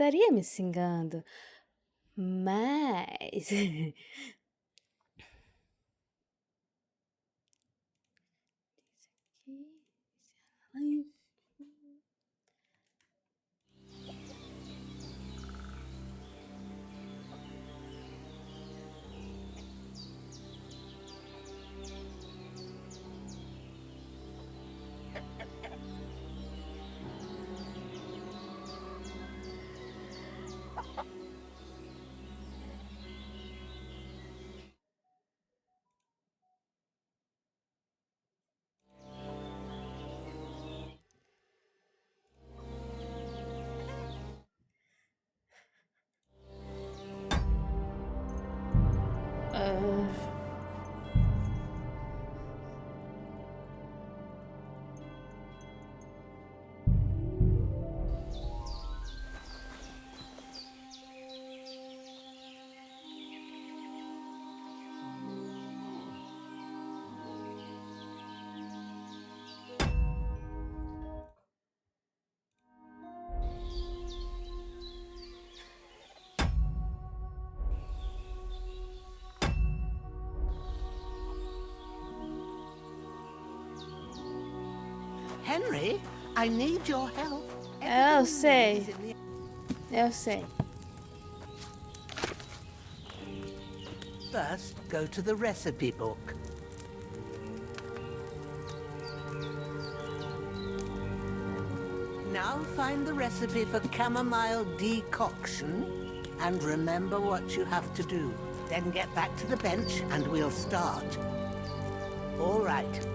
Estaria me xingando, mas... Ai. Henry, I need your help. Eu sei. Eu sei. First, go to the recipe book. Now find the recipe for chamomile decoction and remember what you have to do. Then get back to the bench and we'll start. All right.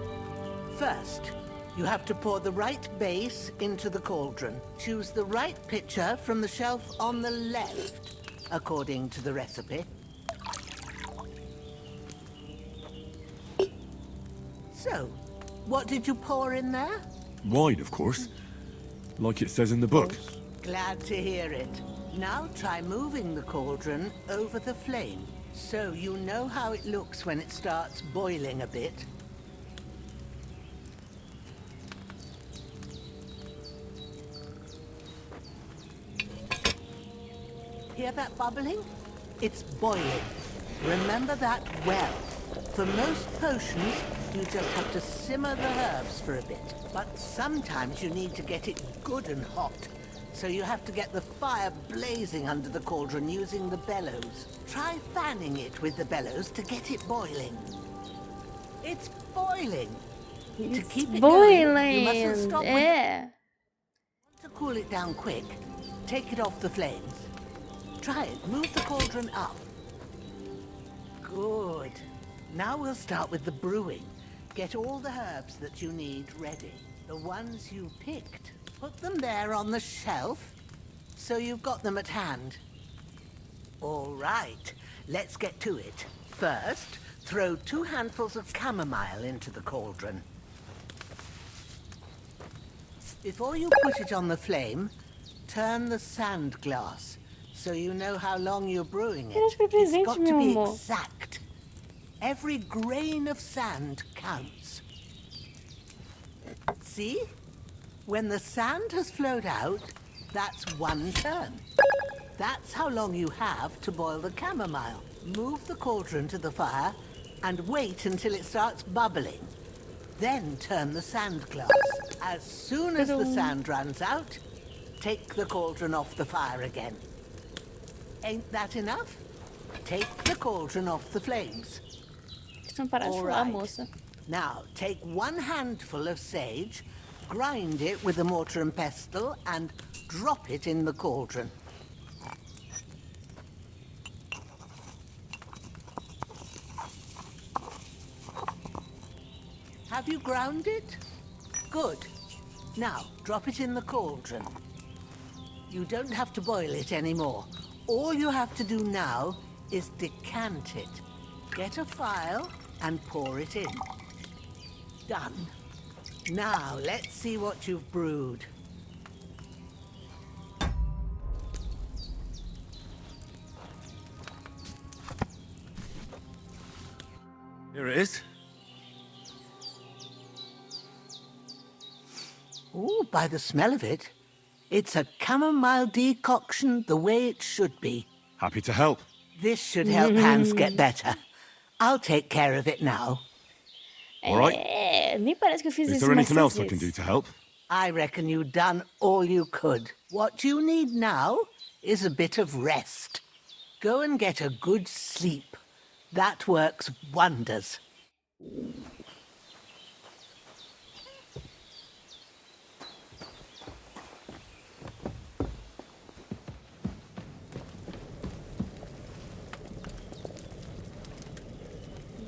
First, you have to pour the right base into the cauldron. Choose the right pitcher from the shelf on the left, according to the recipe. So, what did you pour in there? Wine, of course. Like it says in the book. Glad to hear it. Now try moving the cauldron over the flame, so you know how it looks when it starts boiling a bit. Hear that bubbling? It's boiling. Remember that well. For most potions, you just have to simmer the herbs for a bit. But sometimes you need to get it good and hot. So you have to get the fire blazing under the cauldron using the bellows. Try fanning it with the bellows to get it boiling. It's boiling. To keep it going, you mustn't stop to cool it down quick, take it off the flames. Try it. Move the cauldron up. Good. Now we'll start with the brewing. Get all the herbs that you need ready. The ones you picked. Put them there on the shelf, so you've got them at hand. All right. Let's get to it. First, throw 2 handfuls of chamomile into the cauldron. Before you put it on the flame, turn the sand glass, so you know how long you're brewing it. It's got to be exact. Every grain of sand counts. See? When the sand has flowed out, that's 1 turn. That's how long you have to boil the chamomile. Move the cauldron to the fire and wait until it starts bubbling. Then turn the sand glass. As soon as the sand runs out, take the cauldron off the fire again. Ain't that enough? Take the cauldron off the flames. All right. Now, take 1 handful of sage, grind it with a mortar and pestle, and drop it in the cauldron. Have you ground it? Good. Now, drop it in the cauldron. You don't have to boil it anymore. All you have to do now is decant it. Get a phial and pour it in. Done. Now, let's see what you've brewed. Here it is. Ooh, by the smell of it, it's a chamomile decoction the way it should be. Happy to help. This should help Hans get better. I'll take care of it now. All right. Nem parece que eu fiz Is isso there mais anything else I can do vezes. to help? I reckon you've done all you could. What you need now is a bit of rest. Go and get a good sleep. That works wonders.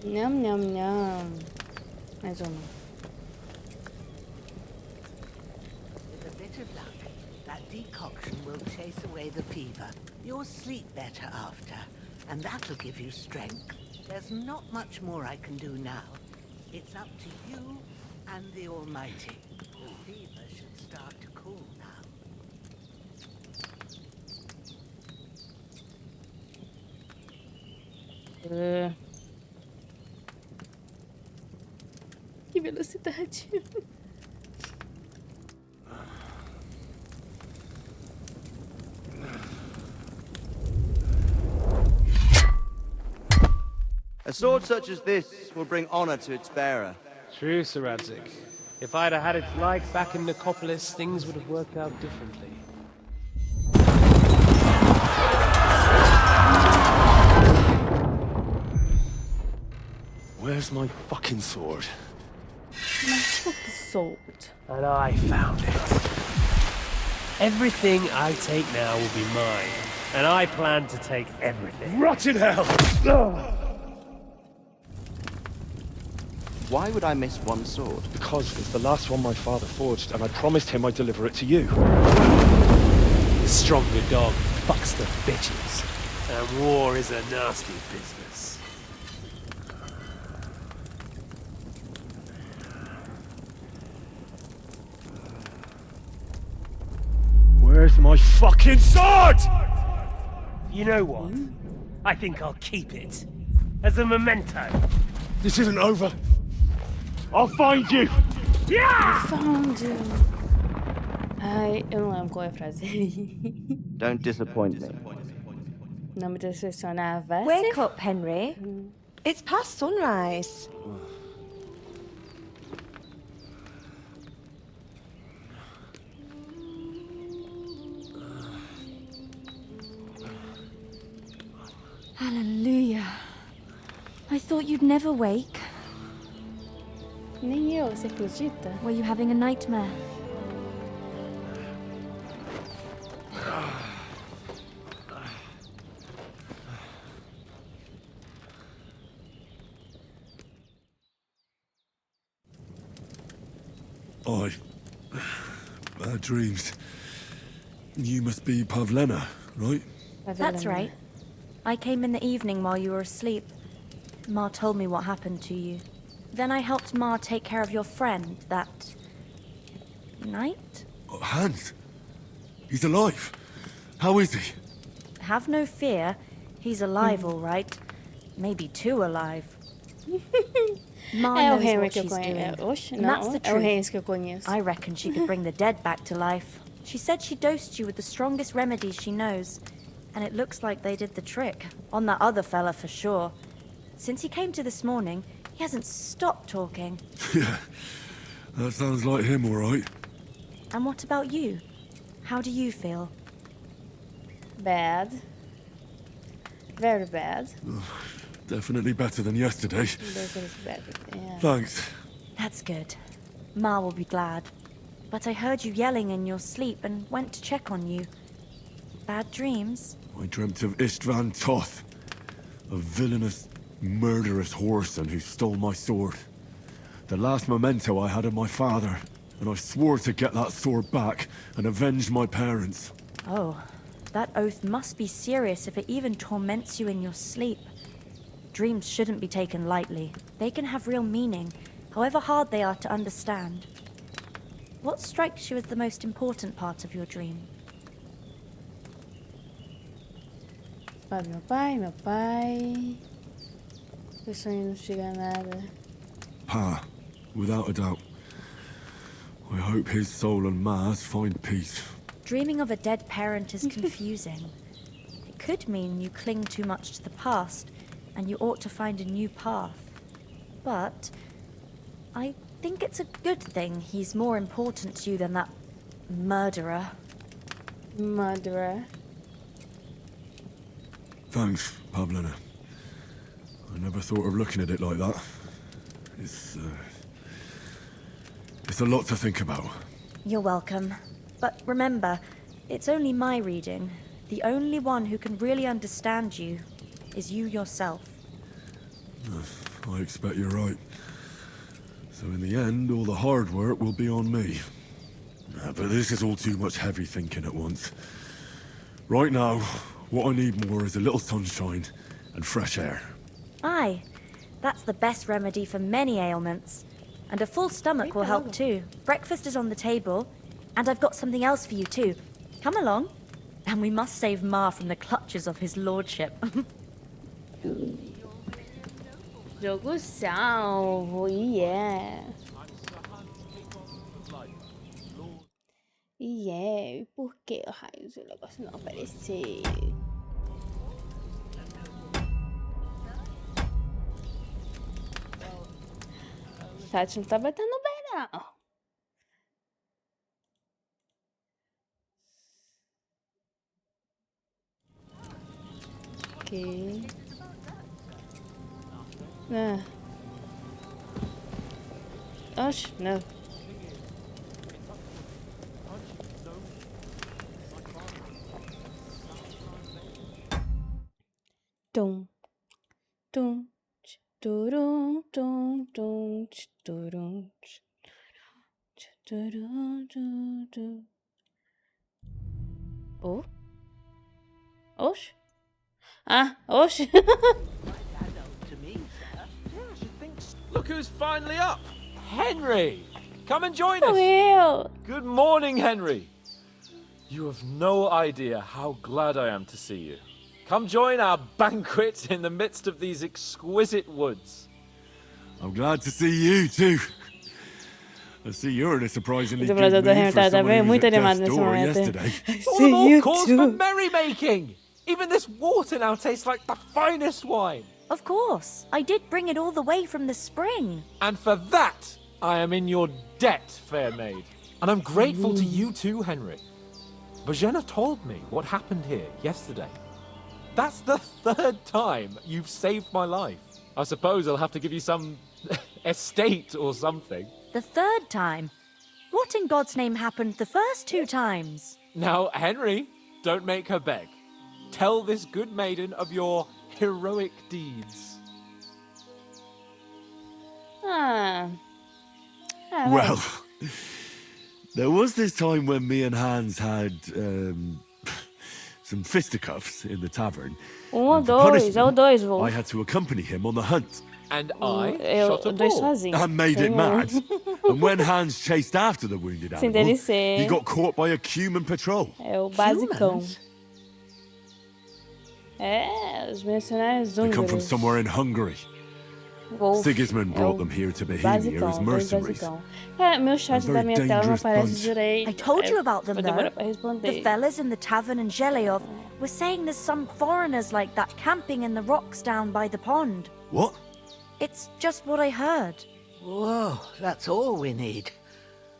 Nham, nham, nham. Mais uma. With a bit of luck, that decoction will chase away the fever. You'll sleep better after, and that'll give you strength. There's not much more I can do now. It's up to you and the Almighty. The fever should start to cool now. Que velocidade. A sword such as this will bring honor to its bearer. True, Sir Radzik. If I'd have had its like back in Nicopolis, things would have worked out differently. Where's my fucking sword? Mas por que solto? And I found it. Everything I take now will be mine, and I plan to take everything. Rot in hell! Why would I miss one sword? Because it's the last one my father forged, and I promised him I'd deliver it to you. The stronger dog fucks the bitches, and war is a nasty business. Where's my fucking sword? You know what? I think I'll keep it. As a memento. This isn't over. I'll find you! Found you. Ai, eu não lembro qual é a frase. Don't disappoint me. Não me decepcionava. Wake up, Henry. It's past sunrise. Hallelujah. I thought you'd never wake. Nem eu, você acredita? Were you having a nightmare? Bad dreams. You must be Pavlena, right? That's right. I came in the evening while you were asleep. Ma told me what happened to you. Then I helped Ma take care of your friend that night? Oh, Hans. He's alive. How is he? Have no fear. He's alive, all right. Maybe too alive. Ma É o knows Henry what que eu she's conheço. doing. Oxe, And não. that's the É o truth. Henry que eu conheço. I reckon she could bring the dead back to life. She said she dosed you with the strongest remedies she knows. And it looks like they did the trick. On that other fella for sure. Since he came to this morning, he hasn't stopped talking. Yeah. That sounds like him, all right. And what about you? How do you feel? Bad. Very bad. Definitely better than yesterday. Very bad. Yeah. Thanks. That's good. Ma will be glad. But I heard you yelling in your sleep and went to check on you. Bad dreams? I dreamt of Istvan Toth, a villainous, murderous whoreson who stole my sword. The last memento I had of my father, and I swore to get that sword back and avenge my parents. Oh, that oath must be serious if it even torments you in your sleep. Dreams shouldn't be taken lightly. They can have real meaning, however hard they are to understand. What strikes you as the most important part of your dream? Meu pai. que o sonho não chega a nada. Pa, without a doubt. I hope his soul and Ma's find peace. Dreaming of a dead parent is confusing. It could mean you cling too much to the past, and you ought to find a new path. But I think it's a good thing he's more important to you than that murderer. Murderer. Thanks, Pavlina. I never thought of looking at it like that. It's a lot to think about. You're welcome. But remember, it's only my reading. The only one who can really understand you is you yourself. I expect you're right. So in the end, all the hard work will be on me. But this is all too much heavy thinking at once. Right now, what I need more is a little sunshine and fresh air. Aye, that's the best remedy for many ailments. And a full stomach will help too. Breakfast is on the table, and I've got something else for you too. Come along, and we must save Ma from the clutches of his lordship. Jogo salvo, yeah. Yeah, por que raios o negócio não apareceu? Tati não tá batendo bem, não. Ok. Ah. Oxe, não. Tum. Tum. Turum, tum, tum, turum, turum, tum, tum. Oh? Oxe? Ah, oxe. Look who's finally up! Henry! Come and join Sou us! eu. Good morning, Henry! You have no idea how glad I am to see you. Come join our banquet in the midst of these exquisite woods. I'm glad to see you too. I see you're in a surprisingly O good dublador da mood for Hamilton tá someone bem who was muito at animado death's nesse door momento. yesterday. All See the more you cause for too. merrymaking! Even this water now tastes like the finest wine. Of course, I did bring it all the way from the spring. And for that, I am in your debt, fair maid. And I'm grateful to you too, Henry. Bojena told me what happened here yesterday. That's the third time you've saved my life. I suppose I'll have to give you some estate or something. The third time? What in God's name happened the first 2 times? Now, Henry, don't make her beg. Tell this good maiden of your heroic deeds. Ah. Ah, vai. Well, there was this time when me and Hans had some fisticuffs in the tavern. Ou And for dois, punishment, é o dois, Wolf. I had to accompany him on the hunt. And I Eu shot a dois ball. sozinho. I made Sem it um. mad. And when Hans chased after the wounded Sem animal, DLC. he got caught by a cumin patrol. É o basicão. Humans? É, os mercenários They come from húngaros. somewhere in Hungary. Wolf. Sigismund É brought o them here to Bohemia as basicão, dois mercenaries. basicão. Cara, meu chat A da very minha tela não dangerous aparece bunch. direito. I told you about them, Vou demorar though. pra responder. The fellas in the tavern in Zheleov were saying there's some foreigners like that camping in the rocks down by the pond. What? It's just what I heard. Whoa, that's all we need.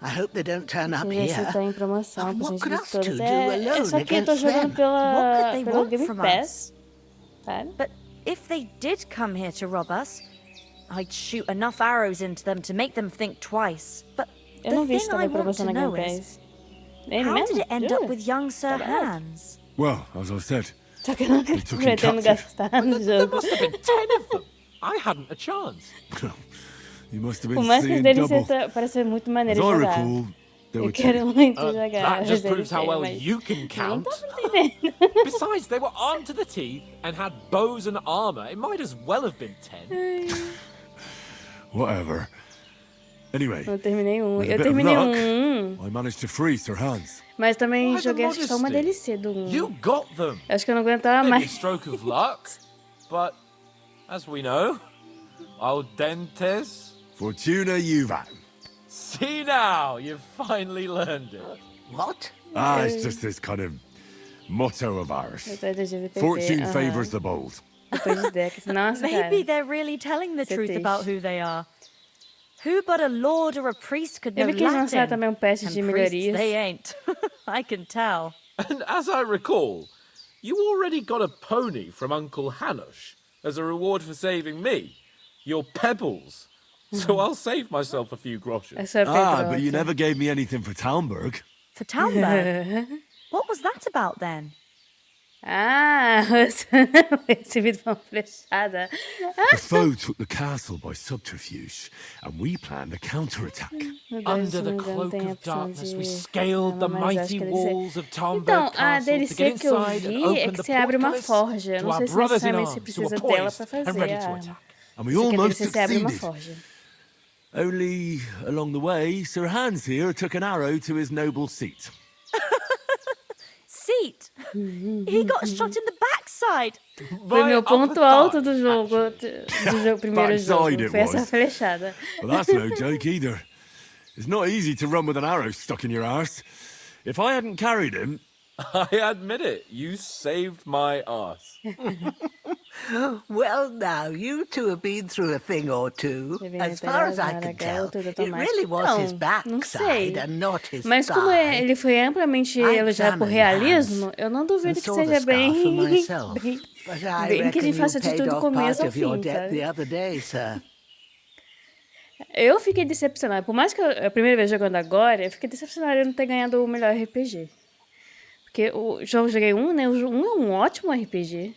I hope they don't turn up Esse here. tá em promoção pra What gente could ver us two todas. do É só alone que eu tô against jogando them? What could they pelo want Game from Pass. Sabe? But if they did come here to rob us, I'd shoot enough arrows into them to make them think twice. But Eu the não vi thing se I tava em want promoção to na know Game is, Pass. Ele how mesmo? did it end Jura? up with young Sir Tá barato. Hans? Well, as I said, Só que eu não They took him pretendo captive. gastar no There jogo. must have been 10 of them. I hadn't a chance. you must have Por been mais que os seeing DLC double. parece ser muito As maneiro I de jogar. recall, there Eu were quero 2. muito jogar. That just os proves how DLC, well mas you can eu não count. tava entendendo. Besides, they were armed to the teeth and had bows and armor. It might as well have been 10. Whatever. Anyway, Eu terminei um. with a Eu bit of terminei luck, um, I managed to free Sir Hans. mas também Why the joguei acho que só uma modesty? DLC do 1. You got them. Acho que eu não aguentava Maybe a mais. stroke of luck, but as we know, Audentes? Fortuna juvat. See now, you've finally learned it. What? Ah, it's just this kind of motto of ours. Eu tô LGBT. Fortune aham. favors the bold. Depois de Dex. Nossa, Maybe cara. they're really telling the truth British. about who they are. Who but a lord or a priest could know Eu vi que eles lançaram Latin? também um patch And de priests melhorias. they ain't. I can tell. And as I recall, you already got a pony from Uncle Hanush as a reward for saving me. Your pebbles. So I'll save myself a few groschen. É só Ah, Pedro. but you never gave me anything for Talmberg. For Talmberg? What was that about then? Ah, recebido uma flechada. The foe took the castle by subterfuge, and we planned a counterattack. Meu Deus, Under se the não me engano, cloak tem a of opção darkness, de we scaled the arma, mas acho mighty que ele dizer- walls of Talmberg Então, a Castle to DLC get que eu inside and vi é open que the você abre uma portcullis forja. Eu to não our sei se brothers in necessariamente arms você who precisa are dela poised pra and fazer ready a to arma. attack. And we Você quer dizer almost que você abre uma succeeded. forja. Only along the way, Sir Hans here took an arrow to his noble seat. Seat. He got shot in the backside. Foi My meu upper ponto alto do thigh, jogo, actually. primeiro Backside jogo. it Foi essa was. flechada. Well, that's no joke either. It's not easy to run with an arrow stuck in your arse. If I hadn't carried him, I admit it, you saved my ass. Well, now, you two have been through a thing or two. Deve As far as I pegar can tell, garoto do it Tomás. really was his Não sei. backside and not his Mas como thigh. ele foi amplamente I elogiado por examined realismo, Hans eu não duvido and que saw the seja scar bem, for myself. bem, But I bem que reckon ele you faça de paid tudo do off começo part ao of your fim, debt sabe? the other day, sir. Eu fiquei decepcionada. Por mais que a primeira vez jogando agora, eu fiquei decepcionada de não ter ganhado o melhor RPG. Porque o jogo eu joguei um, né? O 1 é um ótimo RPG.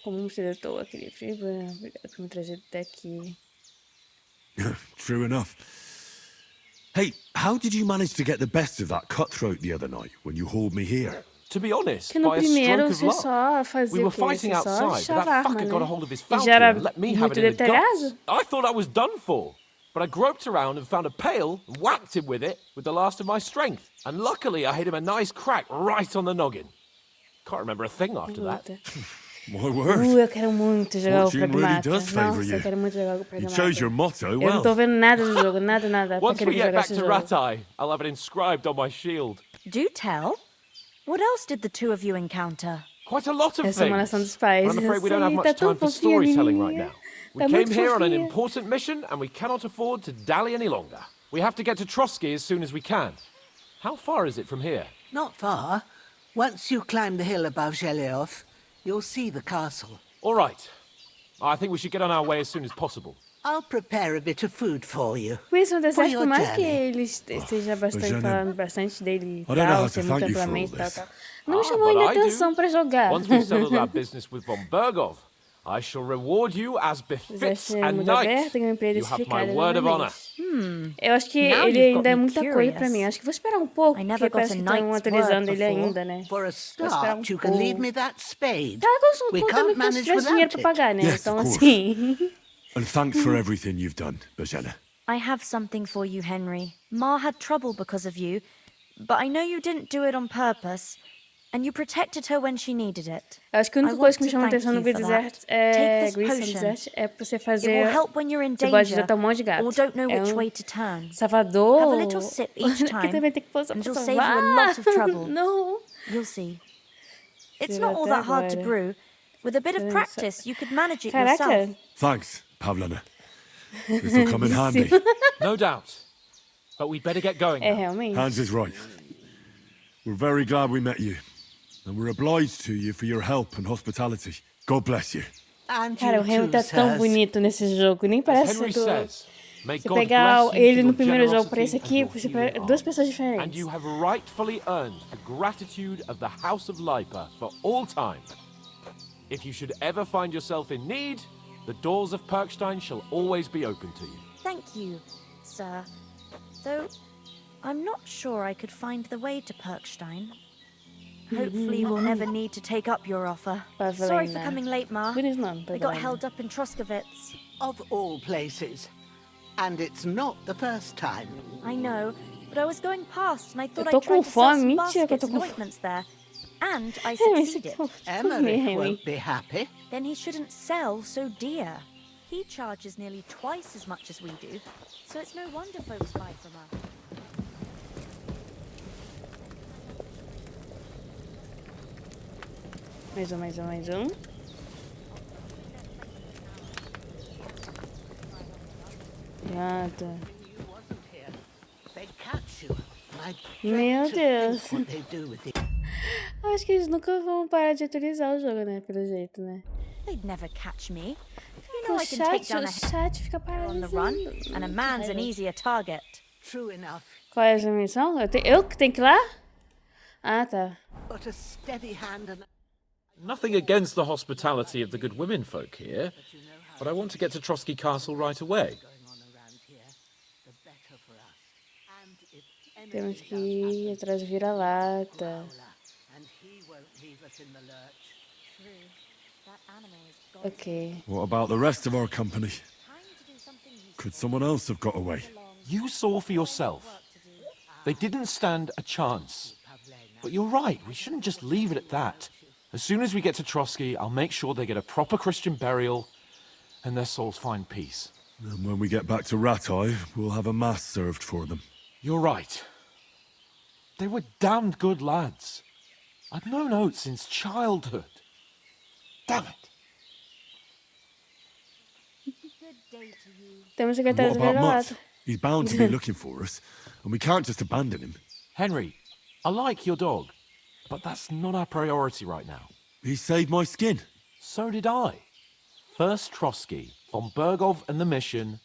Como um diretor, aquele obrigado por me trazer até aqui. true enough. Hey, how did you manage to get the best of that cutthroat the other night when you hauled me here? To be honest, Porque no by a primeiro stroke of você luck. só fazia We were o quê? fighting Você só outside, but deixava a that arma, fucker got a né? hold of his E fountain já era and let me have muito it in the guts. detalhado. I thought I was done for, but I groped around and found a pail and whacked him with it with the last of my strength. And luckily, I hit him a nice crack right on the noggin. Can't remember a thing after that. My word. Eu quero muito jogar o Fortune really Pragmata. does favour Nossa, you. eu quero muito jogar o You Pragmata. chose your motto Eu não well. tô vendo nada do jogo, nada. Pra Once querer we get jogar back esse to jogo. Ratai, I'll have it inscribed on my shield. Do tell. What else did the two of you encounter? Quite a lot of Essa things. simulação dos pais. But I'm afraid we don't have Sei, much tá tão time for fofinha, storytelling right menininha. now. We Tá came muito here on an fofinha. important mission and we cannot afford to dally any longer. We have to get to Trotsky as soon as we can. How far is it from here? Not far. Once you climb the hill above Zhelioth, you'll see the castle. All right. I think we should get on our way as soon as possible. I'll prepare a bit of food for you. Conheço um deserto, your por mais que journey. ele esteja bastante Jenna, falando bastante dele e I don't know how tal, to ser muito thank you for all amplamente e tal, this. tal. Não me chamou but ainda I do. atenção pra jogar. Once we've settled our business with von Bergov, I shall reward you as befits Exército a mundo knight. aberto, gameplay You have my diversificada, word of honor. exatamente. Eu acho que Now ele you've got ainda é me muita coisa pra curious. mim. Acho que vou esperar um pouco, I porque never got parece a que estão knight's atualizando word ele before. ainda, né? For a esperar start, you can pouco. leave me that spade. Tá, eu sou um We pouco can't também que se manage tivesse dinheiro pra without pagar, né? Yes, Então, of course. assim... And thanks for everything you've done, Bajena. I have something for you, Henry. Ma had trouble because of you, but I know you didn't do it on purpose, and you protected her when she needed it. Eu acho que a única I coisa que me want chama a to atenção no thank you for Desert that. é Take this Grease potion. Desert, é pra você It fazer... will help when you're in Você pode danger adotar um monte de gato. or don't know É which um way to turn. Salvador... Have a little sip each que time, também tem que posar and pra you'll save you a salvar. lot of trouble. Não. You'll see. It's Sim, not all até that hard to agora. brew. With a bit of Sim, practice, you could manage it Caraca. yourself. Thanks, Pavlana. This will come in handy. No doubt. But we'd better get going É, now. realmente. Hans is right. We're very glad we met you. And we're obliged to you for your help and hospitality. God bless you. And Cara, o you Henry too, tá tão sirs. bonito nesse jogo. Nem As parece Henry ser do... says, may Você God pegar bless you ele for no your primeiro jogo pra generosity esse and aqui, your você healing pega duas arms. pessoas And diferentes. you have rightfully earned the gratitude of the House of Lipa for all time. If you should ever find yourself in need, the doors of Perkstein shall always be open to you. Thank you, sir. Though, I'm not sure I could find the way to Perkstein. Hopefully we'll never need to take up your offer. Sorry for Pavlina. coming late, Ma. Bonito nome, We got Pavlina. held up in Troskowitz. Of all places. And it's not the first time. I know, but I was going past and I thought Eu tô I'd try com to sell fome. some Mentira que eu baskets tô and com fome. ointments there. And I Henry, succeeded. Emmerich won't be happy. Then he shouldn't sell so dear. He charges nearly twice as much as we do, so it's no wonder folks buy from us. Mais um. Nada. You wasn't here. They'd catch you. I Meu dread to Deus. think what they do with you. Acho que eles nunca vão parar de atualizar o jogo, né? Pelo jeito, né? They'd never catch me. You O know I can take chat, down o a chat fica on the run, paralisando. and a man's an easier target. True enough. Qual é a missão? Eu que tenho que ir lá? Ah, tá. But a steady hand and Nothing against the hospitality of the good women folk here, but I want to get to Trotsky Castle right away. going on around here, the better for us. And if Temos Emmerich que ir atrás do vira-lata. and he won't leave us in the lurch. True. That animal is gone. Ok. What about the rest of our company? Time to do something useful. Could someone else have got away? You saw for yourself. They didn't stand a chance. But you're right, we shouldn't just leave it at that. As soon as we get to Trotsky, I'll make sure they get a proper Christian burial and their souls find peace. And when we get back to Ratai, we'll have a mass served for them. You're right. They were damned good lads. I've known Oates since childhood. Damn it. Good day to you. Temos que ir atrás What do about Mutt? vira-lata. He's bound to be looking for us, and we can't just abandon him. Henry, I like your dog, but that's not our priority right now. He saved my skin. So did I. First Trotsky, von Bergov and the mission,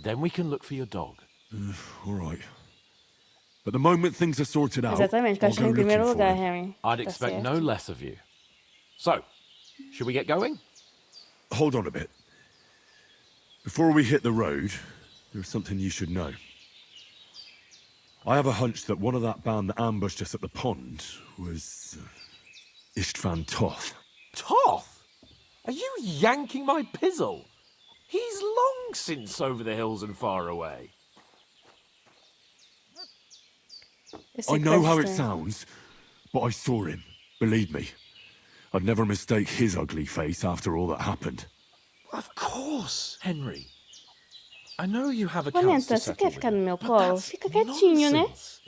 then we can look for your dog. All right. But the moment things are sorted out, Exatamente, I'll cachorro go em looking primeiro for lugar, him. Henry. I'd Tá expect certo. no less of you. So, should we get going? Hold on a bit. Before we hit the road, there's something you should know. I have a hunch that one of that band that ambushed us at the pond was Istvan Toth. Toth? Are you yanking my pizzle? He's long since over the hills and far away. Eu sei I que know tá how it estranho. sounds, but I saw him. Believe me. I'd never mistake his ugly face after all that happened. Of course, Henry. I know you have accounts Pimenta, to você settle quer with, ficar no meu but colo? that's Fica quietinho, né? nonsense.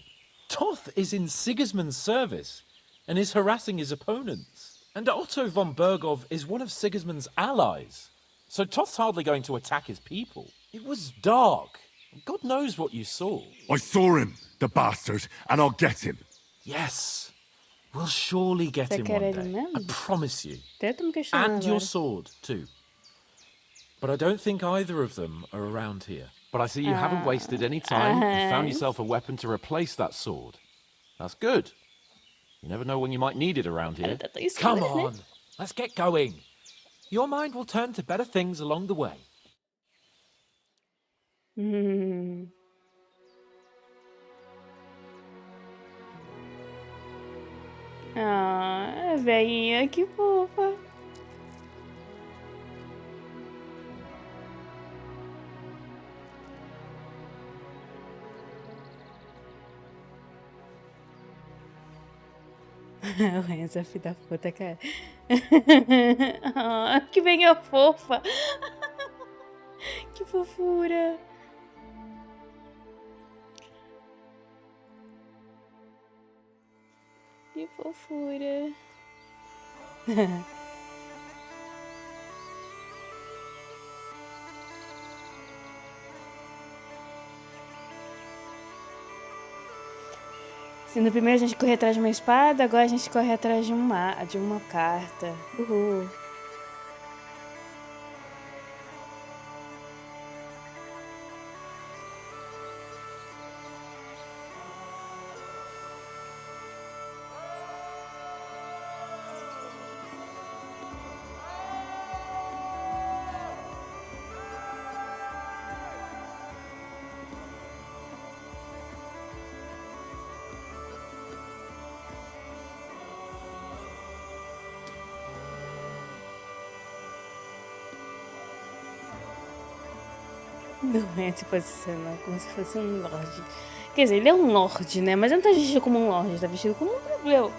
Toth is in Sigismund's service and is harassing his opponents. And Otto von Bergov is one of Sigismund's allies. So Toth's hardly going to attack his people. It was dark. God knows what you saw. I saw him, the bastard, and I'll get him. Yes. We'll surely get Você him quer one ele day. mesmo? I promise you. Até tô me questionando And your agora. sword, too. But I don't think either of them are around here. But I see you haven't wasted any time and found yourself a weapon to replace that sword. That's good. You never know when you might need it around here. Tá tão escuro, Come né? on, let's get going. Your mind will turn to better things along the way. Ah, velhinha, que fofa. Essa filha da puta, cara. Ah, que velhinha fofa. Que fofura. Que fofura. Se no primeiro a gente corria atrás de uma espada, agora a gente corre atrás de uma carta. Uhul. Doente se posicionar como se fosse um lorde. Quer dizer, ele é um lorde, né? Mas ele não tá vestido como um lorde, ele tá vestido como um plebeu.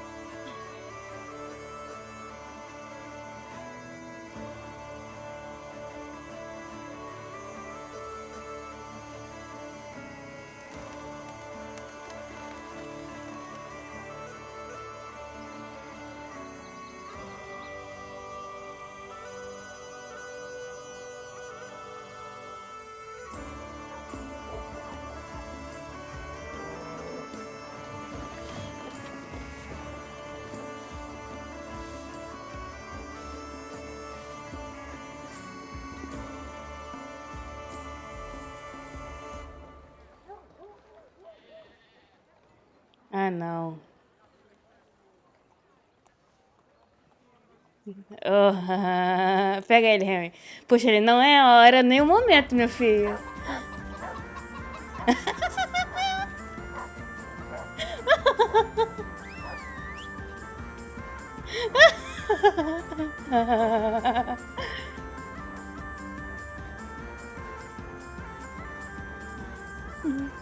Ah, não. Oh, pega ele, Henry. Poxa, ele não é a hora nem o momento, meu filho.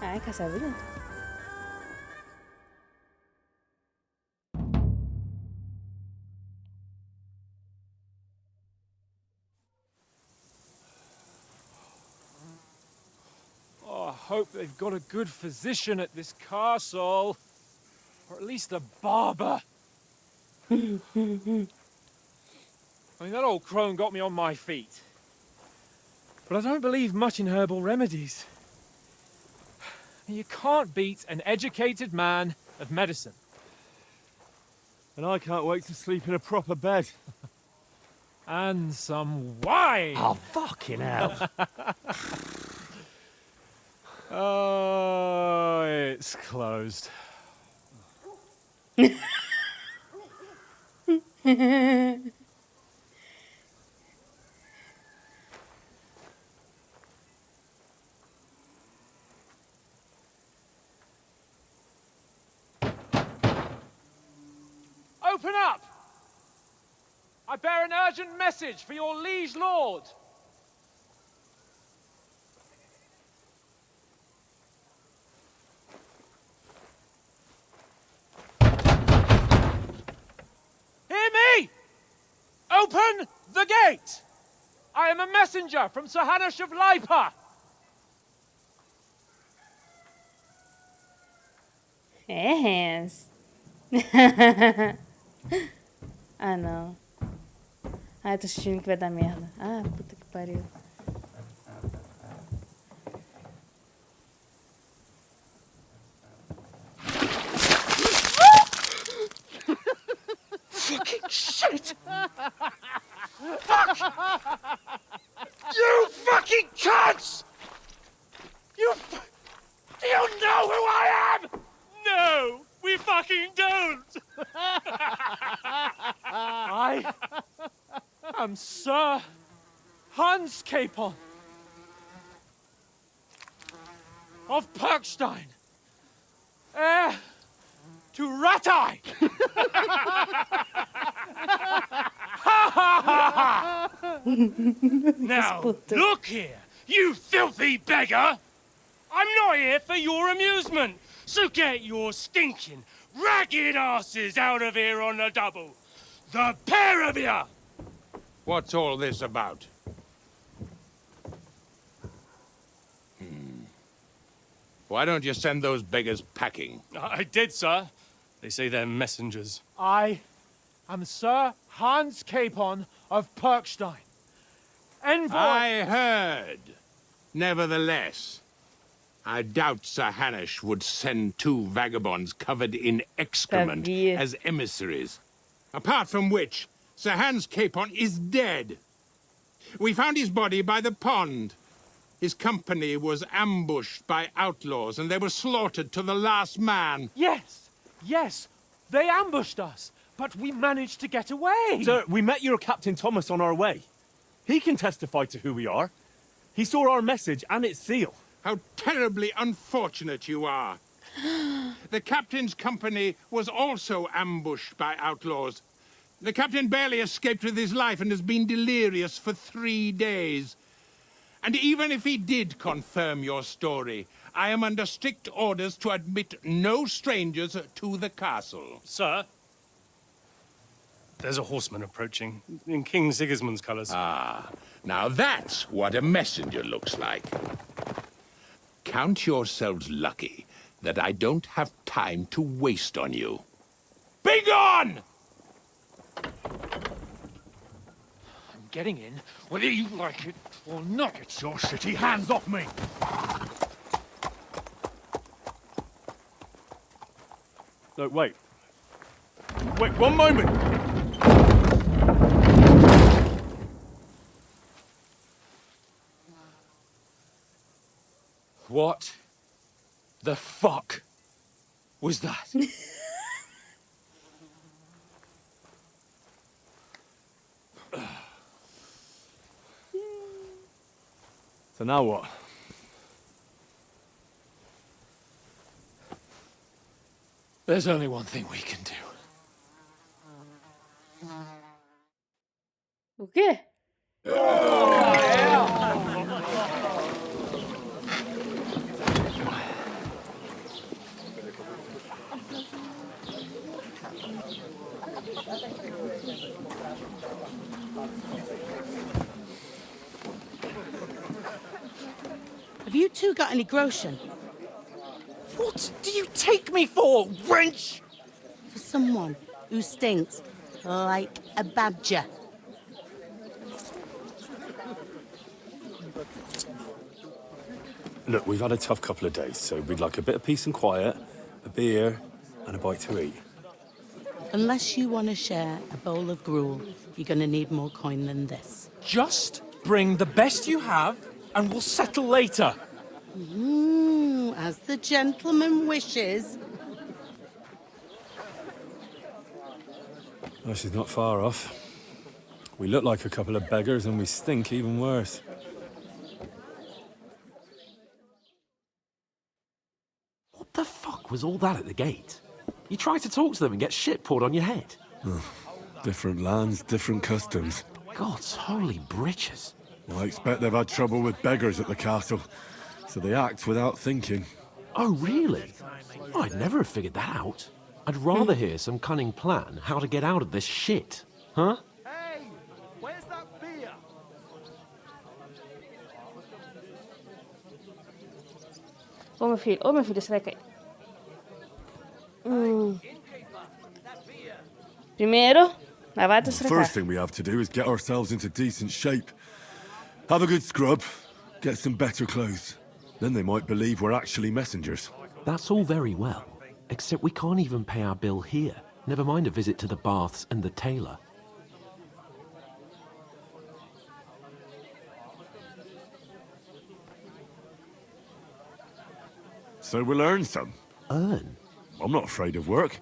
Ai, caçar bonito. Oh, I hope they've got a good physician at this castle. Or at least a barber. I mean, that old crone got me on my feet. But I don't believe much in herbal remedies. You can't beat an educated man of medicine. And I can't wait to sleep in a proper bed. And some wine! Oh, fucking hell. Oh, it's closed. Open up! I bear an urgent message for your liege lord. Hear me! Open the gate! I am a messenger from Sir Hanush of Lipa. É, Hans. Ah, não. Ai, tô sentindo que vai dar merda. Ah, puta que pariu. Fucking shit! Fuck! You fucking cunts! Do you know who I am? No, we fucking don't. I am Sir Hans Capon of Perkstein, heir to Ratai. Now, look here, you filthy beggar! I'm not here for your amusement, so get your stinking, ragged asses out of here on the double. The pair of you! What's all this about? Why don't you send those beggars packing? I did, sir. They say they're messengers. I am Sir Hans Capon of Perkstein, envoy. I heard. Nevertheless, I doubt Sir Hanush would send two vagabonds covered in excrement Sabia. as emissaries. Apart from which, Sir Hans Capon is dead. We found his body by the pond. His company was ambushed by outlaws, and they were slaughtered to the last man. Yes, yes, they ambushed us, but we managed to get away. Sir, we met your Captain Thomas on our way. He can testify to who we are. He saw our message and its seal. How terribly unfortunate you are. The captain's company was also ambushed by outlaws. The captain barely escaped with his life and has been delirious for 3 days. And even if he did confirm your story, I am under strict orders to admit no strangers to the castle. Sir, there's a horseman approaching in King Sigismund's colours. Ah, now that's what a messenger looks like. Count yourselves lucky that I don't have time to waste on you. Be gone! I'm getting in, whether you like it or not. Get your shitty hands off me! No, wait. Wait, one moment! What the fuck was that? So now what? There's only one thing we can do. O quê? Have you two got any groschen? What do you take me for, wench? For someone who stinks like a badger. Look, we've had a tough couple of days, so we'd like a bit of peace and quiet, a beer, and a bite to eat. Unless you want to share a bowl of gruel, you're going to need more coin than this. Just bring the best you have, and we'll settle later. As the gentleman wishes. Well, she's not far off. We look like a couple of beggars, and we stink even worse. What the fuck was all that at the gate? You try to talk to them and get shit poured on your head. Different lands, different customs. God's holy britches. Well, I expect they've had trouble with beggars at the castle, so they act without thinking. Oh, really? I'd never have figured that out. I'd rather hear some cunning plan how to get out of this shit. Huh? Hey, where's that beer? Ô meu filho, você vai cair. Primeiro, lavar The first thing we have to do is get ourselves into decent shape. Have a good scrub, get some better clothes. Then they might believe we're actually messengers. That's all very well, except we can't even pay our bill here. Never mind a visit to the baths and the tailor. So we'll earn some. Earn? I'm not afraid of work.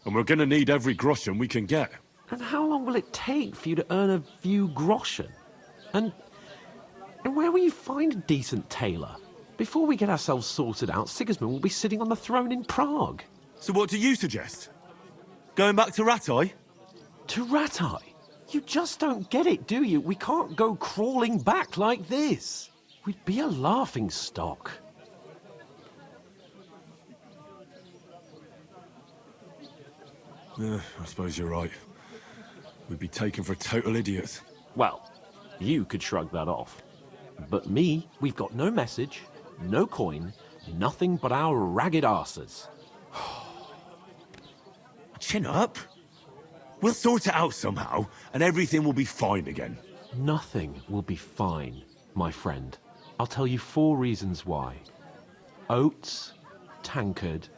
And we're gonna need every groschen we can get. And how long will it take for you to earn a few groschen? And where will you find a decent tailor? Before we get ourselves sorted out, Sigismund will be sitting on the throne in Prague. So what do you suggest? Going back to Ratai? To Ratai? You just don't get it, do you? We can't go crawling back like this. We'd be a laughing stock. Yeah, I suppose you're right. We'd be taken for total idiots. Well, you could shrug that off. But me, we've got no message, no coin, nothing but our ragged arses. Chin up. We'll sort it out somehow, and everything will be fine again. Nothing will be fine, my friend. I'll tell you 4 reasons why. Oates, Tankard,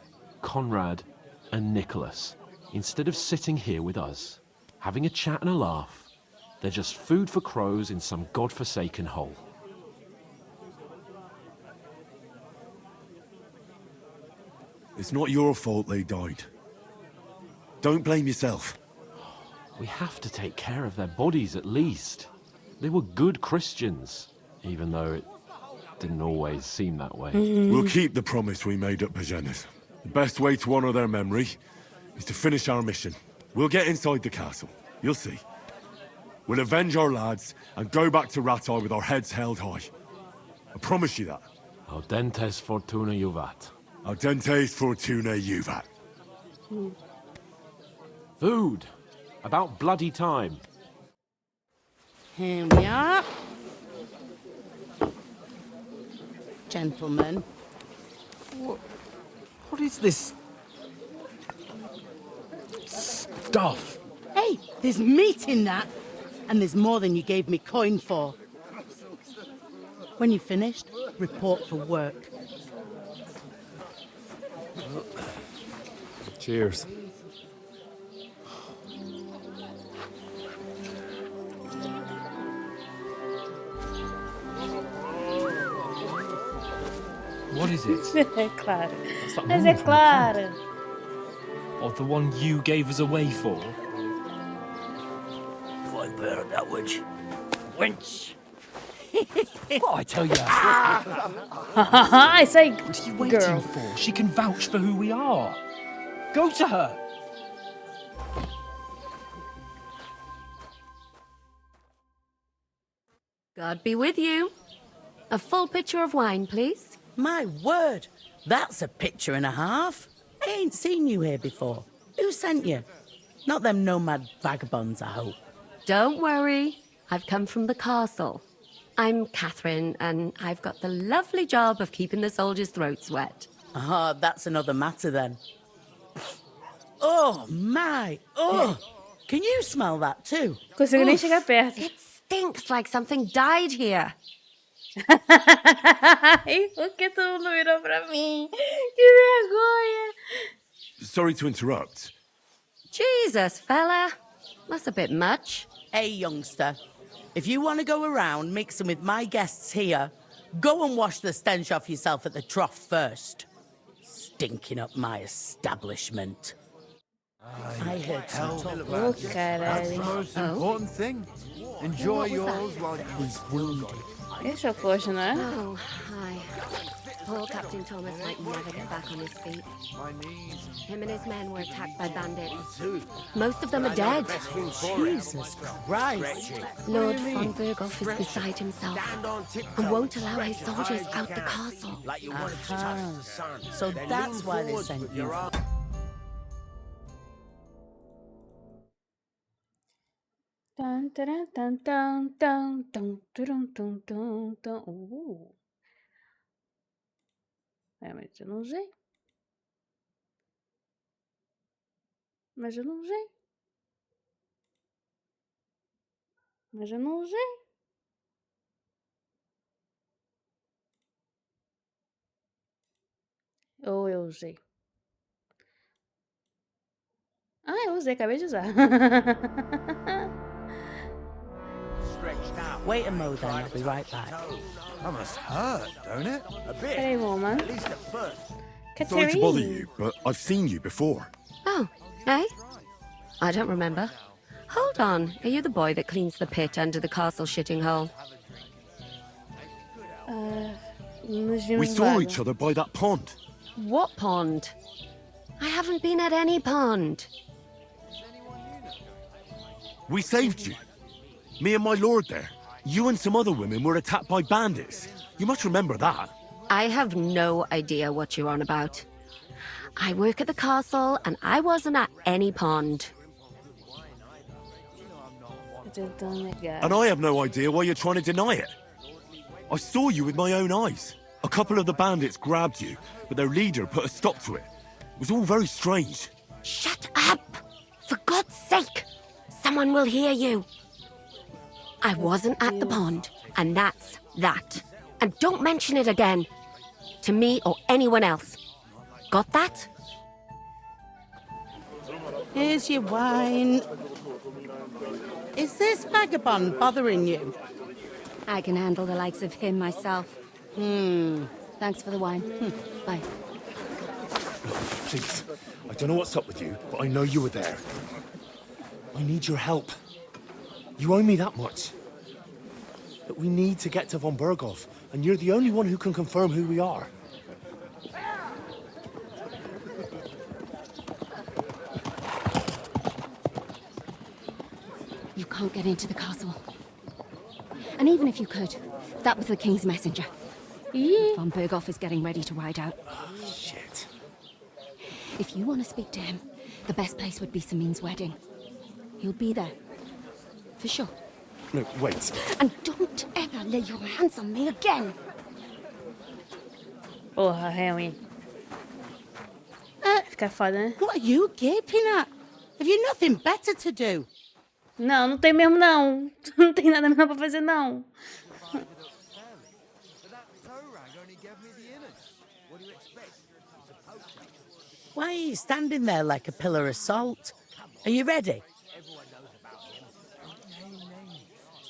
Conrad, and Nicholas, instead of sitting here with us, having a chat and a laugh, they're just food for crows in some godforsaken hole. It's not your fault they died. Don't blame yourself. We have to take care of their bodies at least. They were good Christians, even though it didn't always seem that way. We'll keep the promise we made at Bajena's. The best way to honor their memory is to finish our mission. We'll get inside the castle. You'll see. We'll avenge our lads and go back to Ratai with our heads held high. I promise you that. Audentes fortuna juvat. Audentes fortuna juvat. Food. About bloody time. Here we are. Gentlemen. What is this stuff? Hey, there's meat in that. And there's more than you gave me coin for. When you're finished, report for work. Cheers. What is it? É claro. It's that Mas woman é from the claro. pond. Or the one you gave us away for? I bear that witch. Wench! What I tell you? I say, What are you waiting girl. for? She can vouch for who we are. Go to her. God be with you. A full pitcher of wine, please. My word, that's a picture and a half. I ain't seen you here before. Who sent you? Not them nomad vagabonds, I hope. Don't worry. I've come from the castle. I'm Catherine, and I've got the lovely job of keeping the soldiers' throats wet. Ah, that's another matter then. Oh, my. Oh, can you smell that too? Consigo nem chegar perto. It stinks like something died here. Ai, por que todo mundo virou pra mim? Que vergonha. Sorry to interrupt. Jesus, fella. That's a bit much. Hey, youngster. If you want to go around mixing with my guests here, go and wash the stench off yourself at the trough first. Stinking up my establishment. I heard some talk. Oh, caralho. Most important thing. Enjoy yours while He's wounded. Esse é o coxo, não é? Oh, hi. Poor Captain Thomas might never get back on his feet. Him and his men were attacked by bandits. Most of them are dead. Jesus Christ. Lord von Berghoff is beside himself and won't allow his soldiers out the castle. So that's why they sent you. Tan, taran, tan, tan, tan, tan, turum, tum, tum, tum. É, mas eu não usei. Mas eu não usei. Mas eu não usei. Ou eu usei? Ah, eu usei, acabei de usar. Wait a mo then, I'll be right back. That must hurt, don't it? A bit. Peraí, woman. At least at first. Sorry to bother Catherine. you, but I've seen you before. Oh, eh? I don't remember. Hold on. Are you the boy that cleans the pit under the castle shitting hole? Nos We vimos saw vaga. each other by that pond. What pond? I haven't been at any pond. We saved you. Me and my lord there. You and some other women were attacked by bandits. You must remember that. I have no idea what you're on about. I work at the castle, and I wasn't at any pond. Tentando negar. And I have no idea why you're trying to deny it. I saw you with my own eyes. A couple of the bandits grabbed you, but their leader put a stop to it. It was all very strange. Shut up! For God's sake! Someone will hear you. I wasn't at the pond, and that's that. And don't mention it again. To me or anyone else. Got that? Here's your wine. Is this vagabond bothering you? I can handle the likes of him myself. Thanks for the wine. Bye. Please, I don't know what's up with you, but I know you were there. I need your help. You owe me that much. But we need to get to von Berghoff, and you're the only one who can confirm who we are. You can't get into the castle. And even if you could, that was the king's messenger. Von Berghoff is getting ready to ride out. Shit. If you want to speak to him, the best place would be Samin's wedding. He'll be there. For sure. No, wait. And don't ever lay your hands on me again. Porra, realmente. Fica foda, né? What are you gaping at? Have you nothing better to do? Não, não tem mesmo não. Não tem nada mesmo pra fazer não. Why are you standing there like a pillar of salt? Are you ready?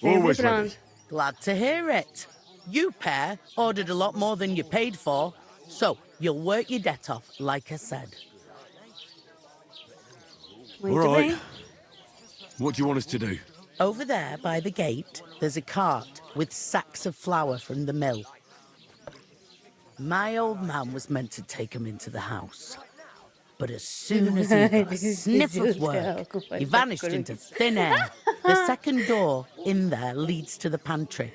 Always ready. Glad to hear it. You pair ordered a lot more than you paid for, So, you'll work your debt off, like I said. All right. What do you want us to do? Over there, by the gate, there's a cart with sacks of flour from the mill. My old man was meant to take 'em into the house. But as soon as he got a sniff of work, he vanished into thin air. The second door in there leads to the pantry.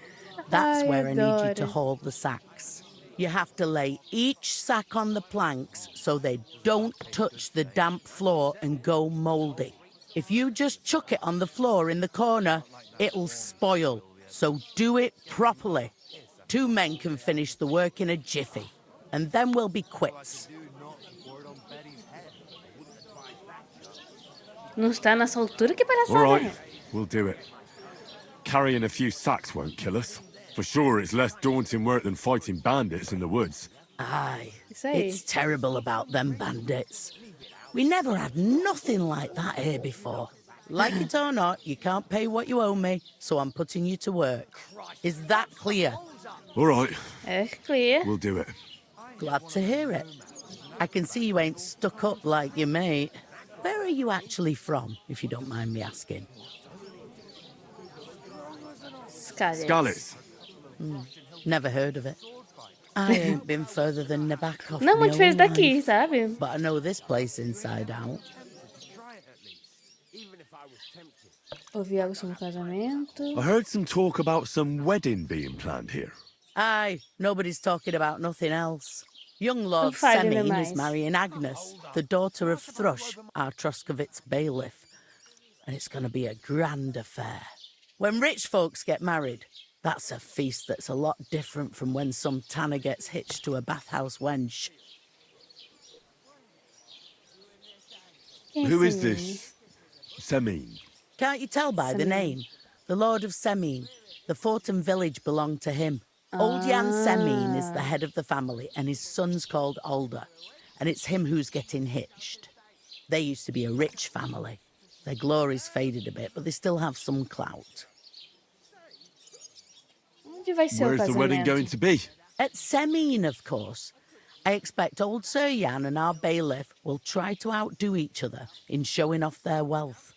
That's where I need you to haul the sacks. You have to lay each sack on the planks so they don't touch the damp floor and go mouldy. If you just chuck it on the floor in the corner, it'll spoil. So do it properly. 2 men can finish the work in a jiffy, and then we'll be quits. Não está nessa altura, que palhaçada. All right, we'll do it. Carrying a few sacks won't kill us. For sure, it's less daunting work than fighting bandits in the woods. Aye, it's terrible about them bandits. We never had nothing like that here before. Like it or not, you can't pay what you owe me, so I'm putting you to work. Is that clear? All right. É clear. We'll do it. Glad to hear it. I can see you ain't stuck up like your mate. Where are you actually from, if you don't mind me asking? Scallies. Never heard of it. I ain't been further than Nabakov. Não muito diferente daqui, sabe? But I know this place inside out. Ouvi algo sobre casamento. I heard some talk about some wedding being planned here. Aye, nobody's talking about nothing else. Young Lord fale Semine mais. is marrying Agnes, the daughter of Thrush, our Troskovitz bailiff. And it's going to be a grand affair. When rich folks get married, that's a feast that's a lot different from when some tanner gets hitched to a bathhouse wench. Who is this Semine? Can't you tell by the name? The Lord of Semine. The fort and village belong to him. Old Jan Semine is the head of the family, and his son's called Alder. And it's him who's getting hitched. They used to be a rich family. Their glory's faded a bit, but they still have some clout. Onde vai ser o Where's the wedding casamento? going to be? At Semine, of course. I expect old Sir Jan and our bailiff will try to outdo each other in showing off their wealth.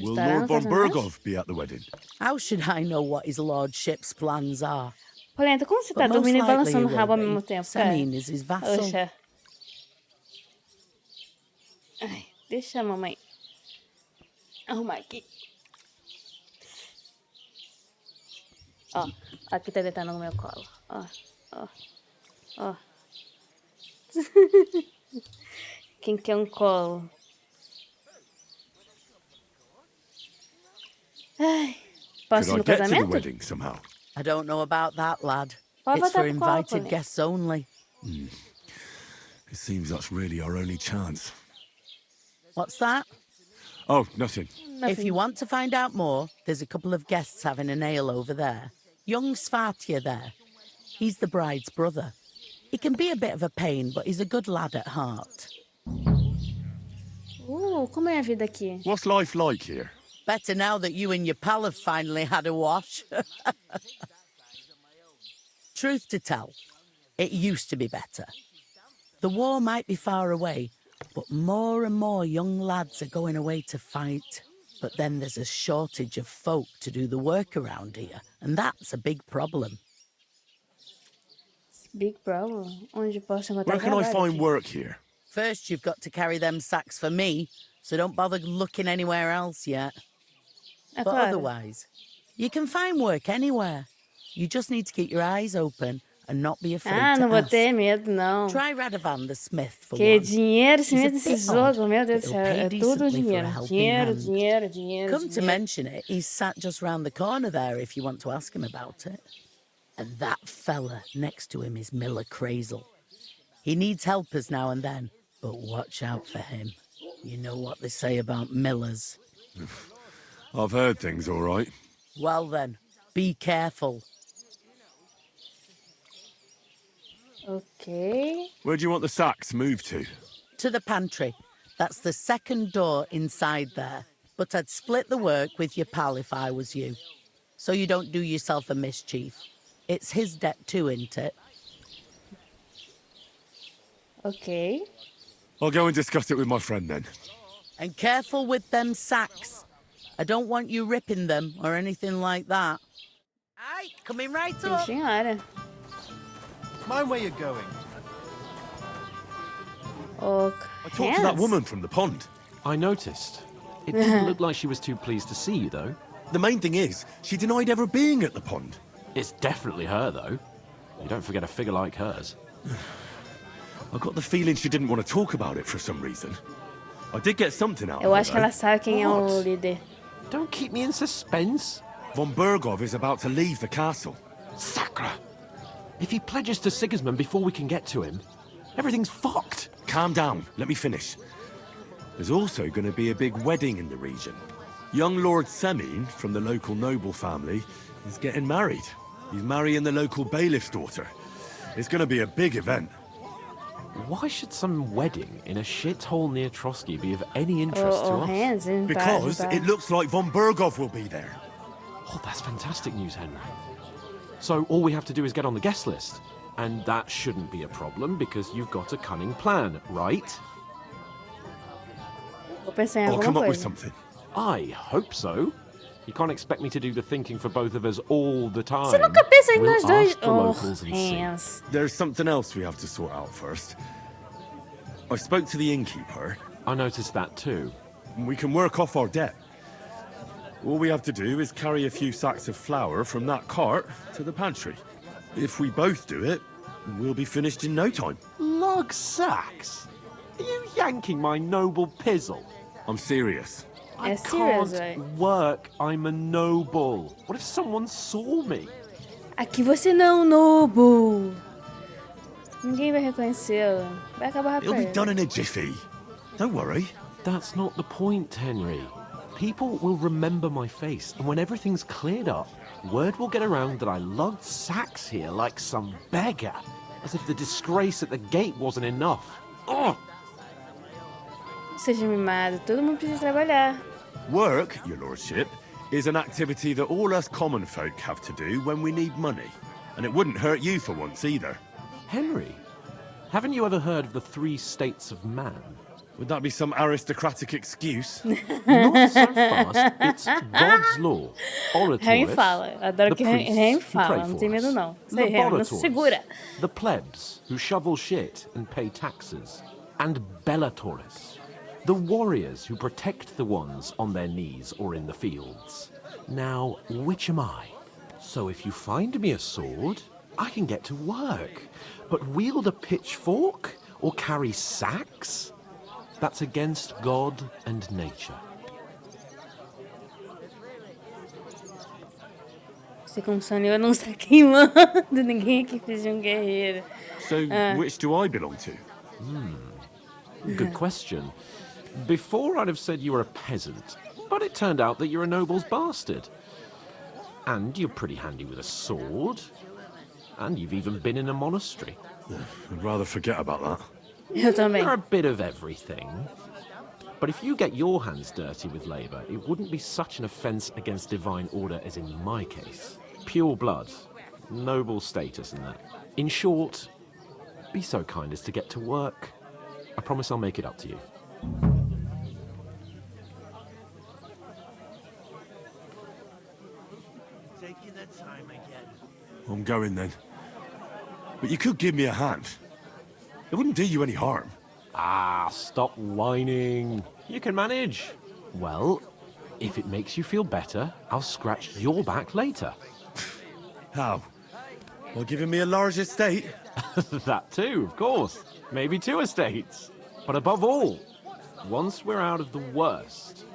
Will Estará Lord no von casamento? Bergov be at the wedding? How should I know what his lordship's plans are? Polenta, como você tá But most dormindo e likely balançando o he rabo ao will mesmo be. tempo, cara? Semine is his vassal. Oxa. Ai, deixa a mamãe arrumar aqui. Ó, aqui tá deitando no meu colo. Ó, ó, ó. Quem quer um colo? Ai, posso ir Could I no get to the casamento? wedding somehow? I don't know about that, lad. Pode It's botar for pro colo, invited Polenta. guests only. It seems that's really our only chance. What's that? Oh, nothing. If you want to find out more, there's a couple of guests having an ale over there. Young Svartia there. He's the bride's brother. He can be a bit of a pain, but he's a good lad at heart. Como é a vida aqui? What's life like here? Better now that you and your pal have finally had a wash. Truth to tell, it used to be better. The war might be far away, but more and more young lads are going away to fight. But then there's a shortage of folk to do the work around here, and that's a big problem. Big problem. Onde posso encontrar Where can I trabalho find aqui? work here? First, you've got to carry them sacks for me, so don't bother looking anywhere else yet. É But claro. otherwise, you can find work anywhere. You just need to keep your eyes open and not be afraid Ah, to não vou ask. ter medo, não. Try Radovan the Smith for Que one. dinheiro, esse He's a medo desse bit odd, jogo, meu Deus but do he'll céu. pay É tudo decently for a dinheiro. helping Dinheiro, hand. dinheiro, dinheiro, Come to dinheiro. mention it, he's sat just round the corner there if you want to ask him about it. And that fella next to him is Miller Crazel. He needs helpers now and then, but watch out for him. You know what they say about Millers. I've heard things, all right. Well then, be careful. Ok. Where do you want the sacks moved to? To the pantry. That's the second door inside there. But I'd split the work with your pal if I was you. So you don't do yourself a mischief. It's his debt too, isn't it? Ok. I'll go and discuss it with my friend then. And careful with them sacks. I don't want you ripping them or anything like that. Aye, coming right Sim, up. senhora. Mind where you're going. Oh, I talked to that woman from the pond. I noticed. It didn't look like she was too pleased to see you, though. The main thing is, she denied ever being at the pond. It's definitely her, though. You don't forget a figure like hers. I got the feeling she didn't want to talk about it for some reason. I did get something out Eu of acho que her, ela sabe quem é o What? líder. Don't keep me in suspense. Von Bergov is about to leave the castle. Sacra! If he pledges to Sigismund before we can get to him, everything's fucked. Calm down, let me finish. There's also going to be a big wedding in the region. Young Lord Semin, from the local noble family, is getting married. He's marrying the local bailiff's daughter. It's going to be a big event. Why should some wedding in a shithole near Trotsky be of any interest to O us? Hans, ele tá, Because ele tá. it looks like Von Bergov will be there. Oh, that's fantastic news, Henry. So all we have to do is get on the guest list. And that shouldn't be a problem because you've got a cunning plan, right? Vou pensar em I'll alguma come up with coisa. something. I hope so. You can't expect me to do the thinking for both of us all the time. Você nunca pensa em We'll nós dois? ask the Oh, locals and see. Hans. There's something else we have to sort out first. I spoke to the innkeeper. I noticed that too. We can work off our debt. All we have to do is carry a few sacks of flour from that cart to the pantry. If we both do it, we'll be finished in no time. Lug sacks? Are you yanking my noble pizzle? I'm serious. I serious, can't right? work. I'm a noble. What if someone saw me? Aqui você não, noble. Ninguém vai reconhecê-lo. Vai acabar It'll be rapidinho. done in a jiffy. Don't worry. That's not the point, Henry. People will remember my face, and when everything's cleared up, word will get around that I lugged sacks here like some beggar. As if the disgrace at the gate wasn't enough. Oh! Seja mimado, todo mundo precisa trabalhar. Work, your lordship, is an activity that all us common folk have to do when we need money. And it wouldn't hurt you for once either. Henry, haven't you ever heard of the 3 states of man? Would that be some aristocratic excuse? Not so fast. It's God's law. Remy Oratoris, fala. Adoro the que priests Remy who fala. pray Não for tem medo us, não. Sei, Remy, não se laboratories, segura. the plebs who shovel shit and pay taxes, and Bellatorus, the warriors who protect the ones on their knees or in the fields. Now, which am I? So if you find me a sword, I can get to work. But wield a pitchfork or carry sacks? That's against God and nature. Você com sono eu não está queimando. Ninguém aqui fez um guerreiro. So, which do I belong to? Good question. Before I'd have said you were a peasant, but it turned out that you're a noble's bastard. And you're pretty handy with a sword. And you've even been in a monastery. I'd rather forget about that. Eu também. You're a bit of everything. But if you get your hands dirty with labour, it wouldn't be such an offence against divine order as in my case. Pure blood, noble status and that. In short, be so kind as to get to work. I promise I'll make it up to you. Taking the time again. I'm going then. But you could give me a hand. It wouldn't do you any harm. Ah, stop whining. You can manage. Well, if it makes you feel better, I'll scratch your back later. How? By giving me a large estate? That too, of course. Maybe 2 estates. But above all, once we're out of the worst,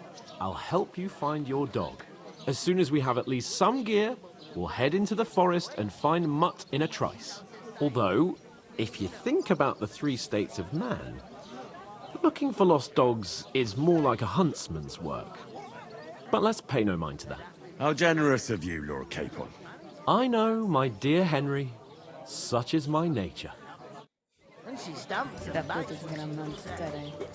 I'll help you find your dog. As soon as we have at least some gear, we'll head into the forest and find Mutt in a trice. Although, if you think about the 3 states of man, looking for lost dogs is more like a huntsman's work. But let's pay no mind to that. How generous of you, Lord Capon. I know, my dear Henry, such is my nature. And she stamps Da puta desgramado, caralho.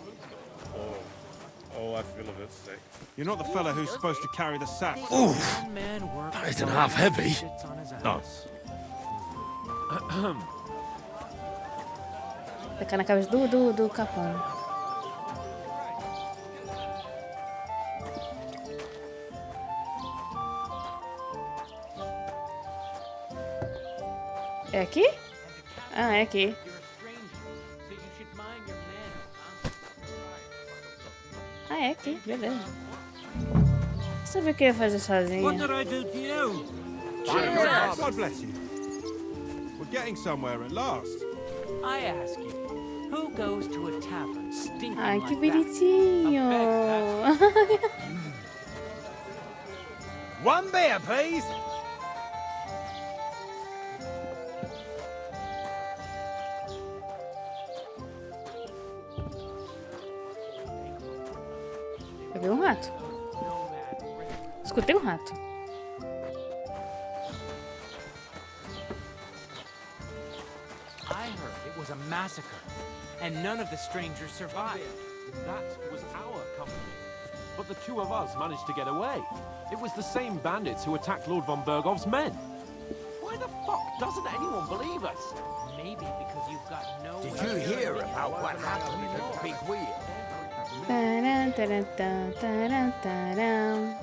Oh, I feel a bit sick. You're not the fella who's supposed to carry the sack. Oof! That isn't half heavy. Oh, Tacar na cabeça do Capone. É aqui? Ah, é aqui. Ah, é aqui. Beleza. Eu sabia que eu ia fazer sozinha. What did I do to you? God bless you. We're getting somewhere at last. I ask you, who goes to a tavern stinking Ai, que like that? bonitinho. One beer, please. Eu vi um rato. Escutei um rato. I heard it was a massacre, and none of the strangers survived. That was our company. But the two of us managed to get away. It was the same bandits who attacked Lord von Bergov's men. Why the fuck doesn't anyone believe us? Maybe because you've got no... Did you hear about what happened at the big wheel? Taran, taran, taran, taran, taran.